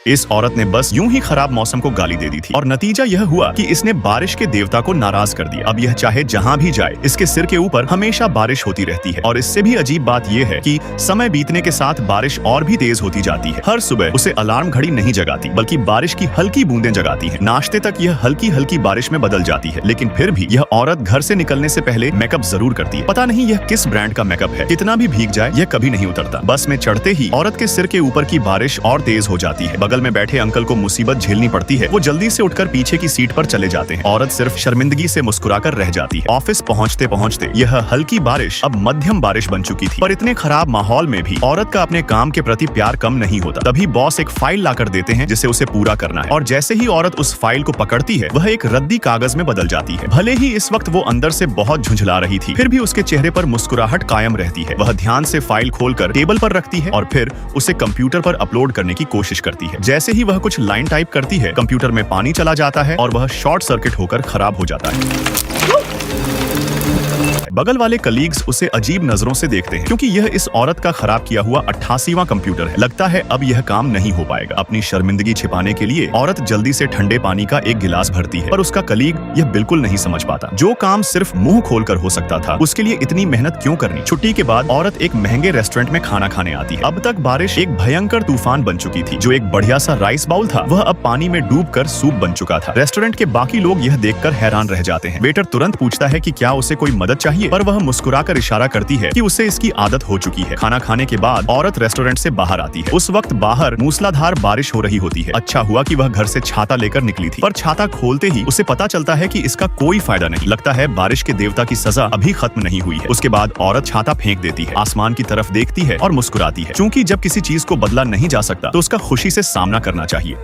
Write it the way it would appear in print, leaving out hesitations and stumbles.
इस औरत ने बस यूं ही खराब मौसम को गाली दे दी थी और नतीजा यह हुआ कि इसने बारिश के देवता को नाराज कर दिया। अब यह चाहे जहां भी जाए इसके सिर के ऊपर हमेशा बारिश होती रहती है। और इससे भी अजीब बात यह है कि समय बीतने के साथ बारिश और भी तेज होती जाती है। हर सुबह उसे अलार्म घड़ी नहीं जगाती बल्कि बारिश की हल्की बूंदें जगाती है। नाश्ते तक यह हल्की हल्की बारिश में बदल जाती है, लेकिन फिर भी यह औरत घर से निकलने से पहले मेकअप जरूर करती है। पता नहीं यह किस ब्रांड का मेकअप है, कितना भी भीग जाए यह कभी नहीं उतरता। बस में चढ़ते ही औरत के सिर के ऊपर की बारिश और तेज हो जाती है। बगल में बैठे अंकल को मुसीबत झेलनी पड़ती है। वो जल्दी से उठकर पीछे की सीट पर चले जाते हैं। औरत सिर्फ शर्मिंदगी से मुस्कुराकर रह जाती है। ऑफिस पहुंचते पहुंचते यह हल्की बारिश अब मध्यम बारिश बन चुकी थी। पर इतने खराब माहौल में भी औरत का अपने काम के प्रति प्यार कम नहीं होता। तभी बॉस एक फाइल लाकर देते हैं जिसे उसे पूरा करना है। और जैसे ही औरत उस फाइल को पकड़ती है वह एक रद्दी कागज में बदल जाती है। भले ही इस वक्त वो अंदर से बहुत झुंझला रही थी, फिर भी उसके चेहरे पर मुस्कुराहट कायम रहती है। वह ध्यान से फाइल खोलकर टेबल पर रखती है और फिर उसे कंप्यूटर पर अपलोड करने की कोशिश करती है। जैसे ही वह कुछ लाइन टाइप करती है, कंप्यूटर में पानी चला जाता है और वह शॉर्ट सर्किट होकर खराब हो जाता है। बगल वाले कलीग्स उसे अजीब नजरों से देखते हैं क्योंकि यह इस औरत का खराब किया हुआ 88वां कंप्यूटर है। लगता है अब यह काम नहीं हो पाएगा। अपनी शर्मिंदगी छिपाने के लिए औरत जल्दी से ठंडे पानी का एक गिलास भरती है, पर उसका कलीग यह बिल्कुल नहीं समझ पाता। जो काम सिर्फ मुंह खोलकर हो सकता था उसके लिए इतनी मेहनत क्यों करनी। छुट्टी के बाद औरत एक महंगे रेस्टोरेंट में खाना खाने आती है। अब तक बारिश एक भयंकर तूफान बन चुकी थी। जो एक बढ़िया सा राइस बाउल था वह अब पानी में डूबकर सूप बन चुका था। रेस्टोरेंट के बाकी लोग यह देखकर हैरान रह जाते हैं। वेटर तुरंत पूछता है कि क्या उसे कोई मदद चाहिए, पर वह मुस्कुराकर इशारा करती है कि उसे इसकी आदत हो चुकी है। खाना खाने के बाद औरत रेस्टोरेंट से बाहर आती है। उस वक्त बाहर मूसलाधार बारिश हो रही होती है। अच्छा हुआ कि वह घर से छाता लेकर निकली थी, पर छाता खोलते ही उसे पता चलता है कि इसका कोई फायदा नहीं। लगता है बारिश के देवता की सजा अभी खत्म नहीं हुई है। उसके बाद औरत छाता फेंक देती है, आसमान की तरफ देखती है और मुस्कुराती है। चूंकि जब किसी चीज को बदला नहीं जा सकता तो उसका खुशी से सामना करना चाहिए।